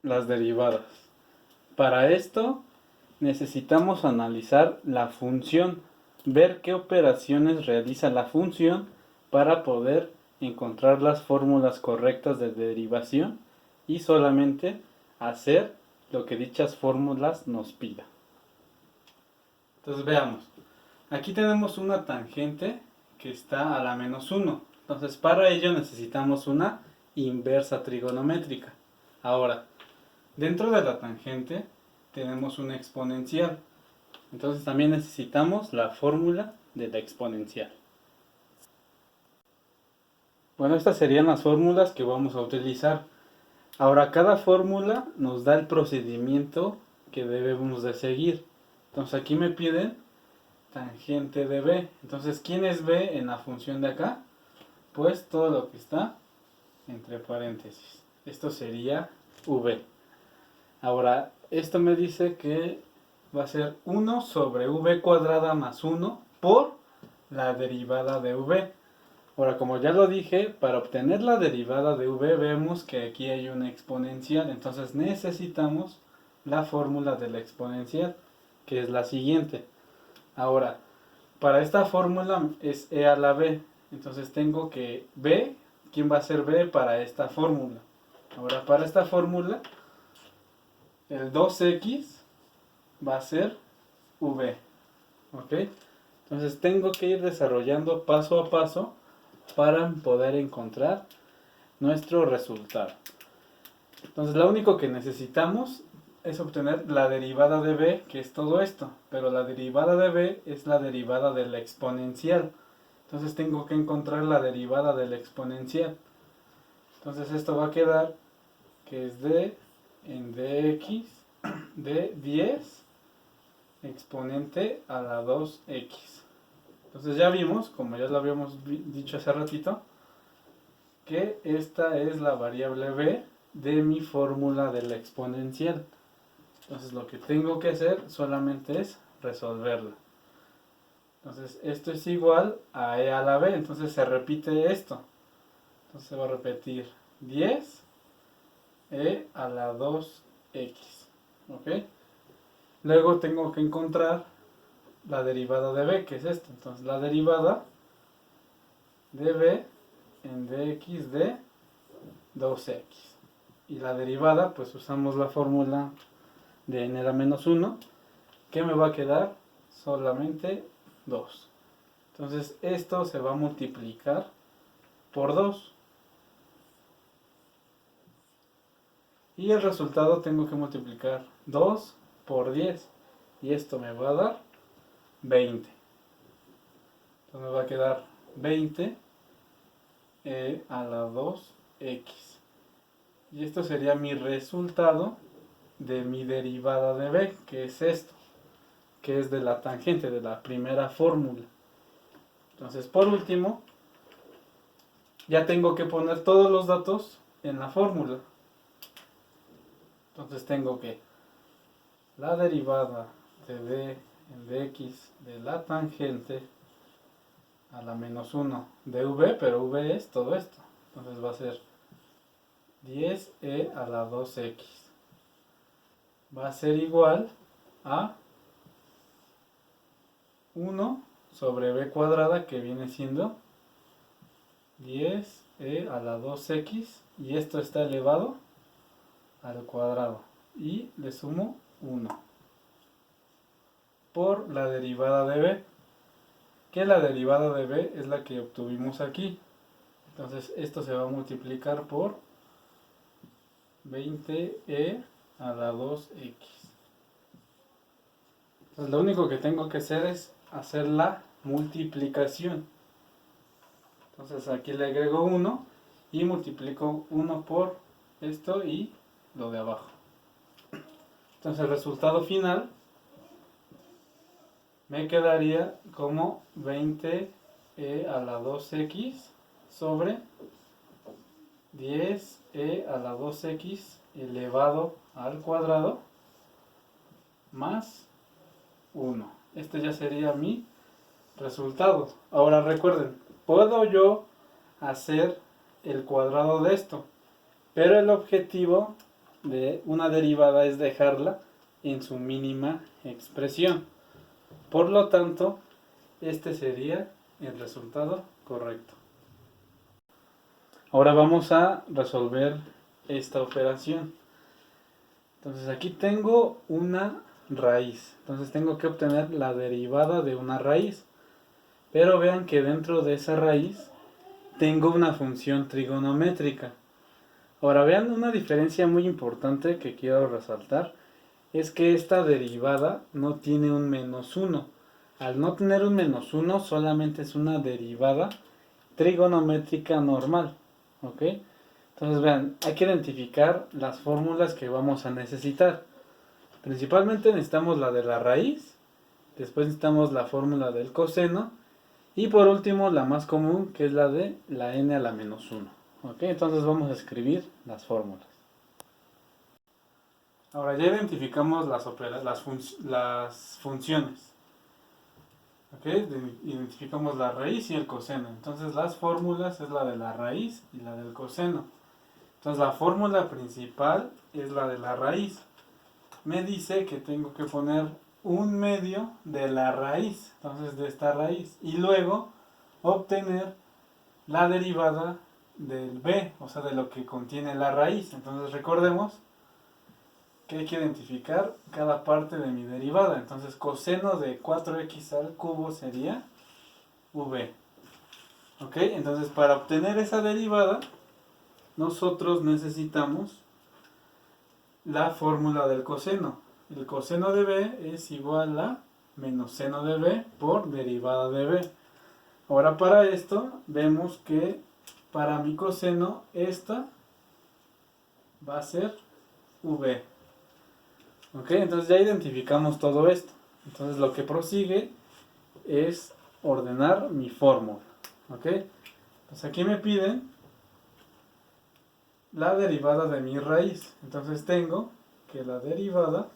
las derivadas. Para esto necesitamos analizar la función, ver qué operaciones realiza la función para poder encontrar las fórmulas correctas de derivación y solamente hacer lo que dichas fórmulas nos pidan. Entonces veamos, aquí tenemos una tangente que está a la -1. Entonces para ello necesitamos una inversa trigonométrica. Ahora, dentro de la tangente tenemos una exponencial. Entonces también necesitamos la fórmula de la exponencial. Bueno, estas serían las fórmulas que vamos a utilizar. Ahora, cada fórmula nos da el procedimiento que debemos de seguir. Entonces aquí me piden tangente de B. Entonces, ¿quién es B en la función de acá? Pues todo lo que está entre paréntesis. Esto sería V. Ahora, esto me dice que va a ser 1 sobre V cuadrada más 1 por la derivada de V. Ahora, como ya lo dije, para obtener la derivada de V vemos que aquí hay una exponencial. Entonces necesitamos la fórmula de la exponencial, que es la siguiente. Ahora, para esta fórmula es e a la b. Entonces tengo que b, ¿quién va a ser b para esta fórmula? Ahora, para esta fórmula, el 2x va a ser v. ¿Ok? Entonces tengo que ir desarrollando paso a paso para poder encontrar nuestro resultado. Entonces lo único que necesitamos es obtener la derivada de b, que es todo esto, pero la derivada de b es la derivada de la exponencial. Entonces tengo que encontrar la derivada de la exponencial. Entonces esto va a quedar que es d en dx de 10 exponente a la 2x. Entonces ya vimos, como ya lo habíamos dicho hace ratito, que esta es la variable b de mi fórmula de la exponencial. Entonces lo que tengo que hacer solamente es resolverla. Entonces esto es igual a e a la b, entonces se repite esto. Entonces se va a repetir 10 e a la 2x. ¿Ok? Luego tengo que encontrar la derivada de b, que es esto. Entonces la derivada de b en dx de 2x. Y la derivada, pues usamos la fórmula de n a la -1, que me va a quedar solamente 2. Entonces esto se va a multiplicar por 2. Y el resultado tengo que multiplicar 2 por 10. Y esto me va a dar 20. Entonces me va a quedar 20 a la 2x. Y esto sería mi resultado de mi derivada de b, que es esto, que es de la tangente, de la primera fórmula. Entonces, por último, ya tengo que poner todos los datos en la fórmula. Entonces tengo que la derivada de d en dx de la tangente a la -1 de v, pero v es todo esto. Entonces va a ser 10e a la 2x. Va a ser igual a 1 sobre b cuadrada, que viene siendo 10e a la 2x, y esto está elevado al cuadrado, y le sumo 1 por la derivada de b, que la derivada de b es la que obtuvimos aquí. Entonces esto se va a multiplicar por 20e a la 2x. Entonces lo único que tengo que hacer es hacer la multiplicación. Entonces aquí le agrego 1 y multiplico 1 por esto y lo de abajo. Entonces el resultado final me quedaría como 20e a la 2x sobre 10e a la 2x elevado al cuadrado más 1. Este ya sería mi resultado. Ahora recuerden, puedo yo hacer el cuadrado de esto, pero el objetivo de una derivada es dejarla en su mínima expresión. Por lo tanto, este sería el resultado correcto. Ahora vamos a resolver esta operación. Entonces aquí tengo una raíz. Entonces tengo que obtener la derivada de una raíz. Pero vean que dentro de esa raíz tengo una función trigonométrica. Ahora vean una diferencia muy importante que quiero resaltar. Es que esta derivada no tiene un -1. Al no tener un -1 solamente es una derivada trigonométrica normal. ¿Ok? Entonces vean, hay que identificar las fórmulas que vamos a necesitar. Principalmente necesitamos la de la raíz, después necesitamos la fórmula del coseno y por último la más común, que es la de la n a la -1. ¿Ok? Entonces vamos a escribir las fórmulas. Ahora ya identificamos las funciones. ¿Ok? Identificamos la raíz y el coseno. Entonces las fórmulas es la de la raíz y la del coseno. Entonces la fórmula principal es la de la raíz. Me dice que tengo que poner un medio de la raíz, entonces de esta raíz, y luego obtener la derivada del b, o sea, de lo que contiene la raíz. Entonces recordemos que hay que identificar cada parte de mi derivada. Entonces coseno de 4x al cubo sería v. ¿Ok? Entonces para obtener esa derivada nosotros necesitamos la fórmula del coseno. El coseno de b es igual a menos seno de b por derivada de b. Ahora para esto vemos que para mi coseno esta va a ser v. ¿Ok? Entonces ya identificamos todo esto. Entonces lo que prosigue es ordenar mi fórmula. ¿Ok? Pues aquí me piden la derivada de mi raíz. Entonces tengo que la derivada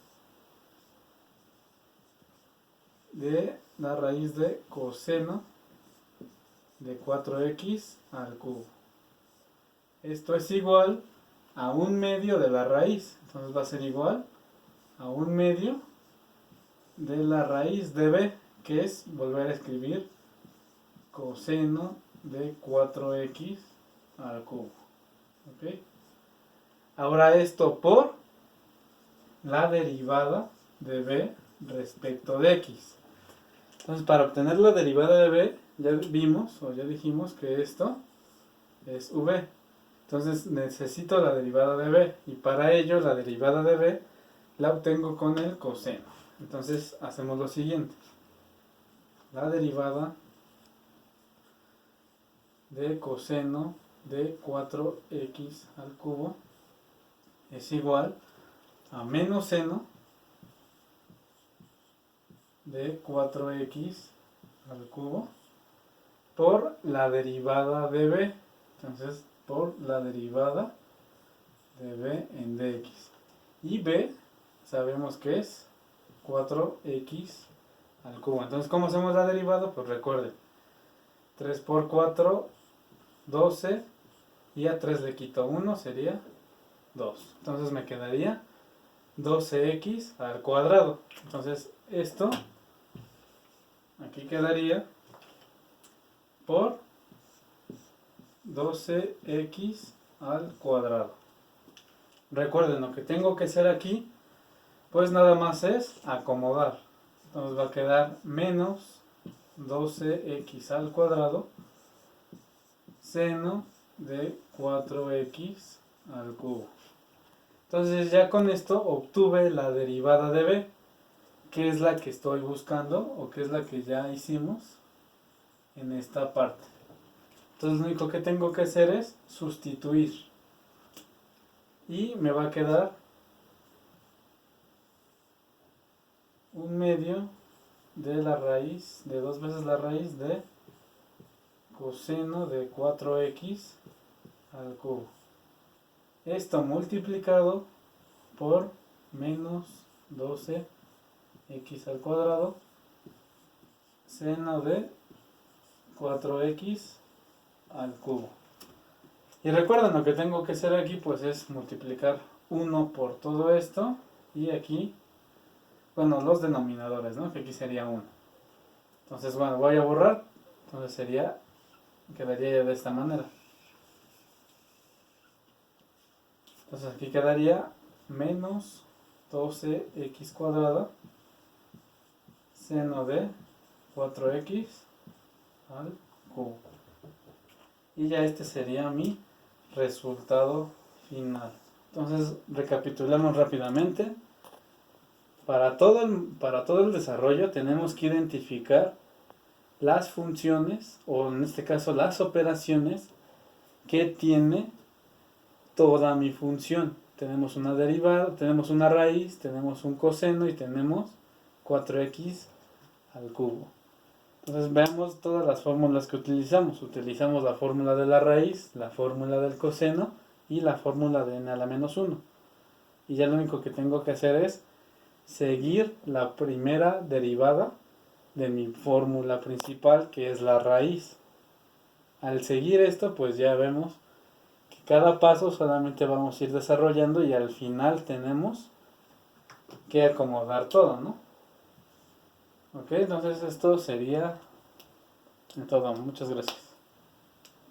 de la raíz de coseno de 4x al cubo. Esto es igual a un medio de la raíz. Entonces va a ser igual a un medio de la raíz de b, que es volver a escribir coseno de 4x al cubo. ¿Ok? Ahora esto por la derivada de b respecto de x. Entonces para obtener la derivada de b ya vimos o ya dijimos que esto es v. Entonces necesito la derivada de b y para ello la derivada de b la obtengo con el coseno. Entonces hacemos lo siguiente. La derivada de coseno de 4x al cubo es igual a menos seno de 4x al cubo por la derivada de b. Entonces por la derivada de b en dx. Y b sabemos que es 4x al cubo. Entonces, ¿cómo hacemos la derivada? Pues recuerden, 3 por 4, 12, y a 3 le quito 1, sería 2. Entonces me quedaría 12x al cuadrado. Entonces esto aquí quedaría por 12x al cuadrado. Recuerden, lo que tengo que hacer aquí pues nada más es acomodar. Entonces va a quedar menos 12x al cuadrado seno de 4x al cubo. Entonces ya con esto obtuve la derivada de b, que es la que estoy buscando o que es la que ya hicimos en esta parte. Entonces lo único que tengo que hacer es sustituir y me va a quedar un medio de la raíz, de 2 veces la raíz de coseno de 4x al cubo. Esto multiplicado por menos 12x al cuadrado seno de 4x al cubo. Y recuerden, lo que tengo que hacer aquí pues es multiplicar 1 por todo esto, y aquí, bueno, los denominadores, ¿no? Que aquí sería 1. Entonces, bueno, voy a borrar, entonces quedaría de esta manera. Entonces aquí quedaría menos 12x cuadrado seno de 4x al cubo. Y ya este sería mi resultado final. Entonces recapitulamos rápidamente. Para todo el desarrollo tenemos que identificar las funciones, o en este caso las operaciones, que tiene toda mi función. Tenemos una derivada, tenemos una raíz, tenemos un coseno y tenemos 4x al cubo. Entonces veamos todas las fórmulas que utilizamos. Utilizamos la fórmula de la raíz, la fórmula del coseno y la fórmula de n a la menos 1. Y ya lo único que tengo que hacer es seguir la primera derivada de mi fórmula principal, que es la raíz. Al seguir esto, pues ya vemos que cada paso solamente vamos a ir desarrollando y al final tenemos que acomodar todo, ¿no? Ok, entonces esto sería todo. Muchas gracias.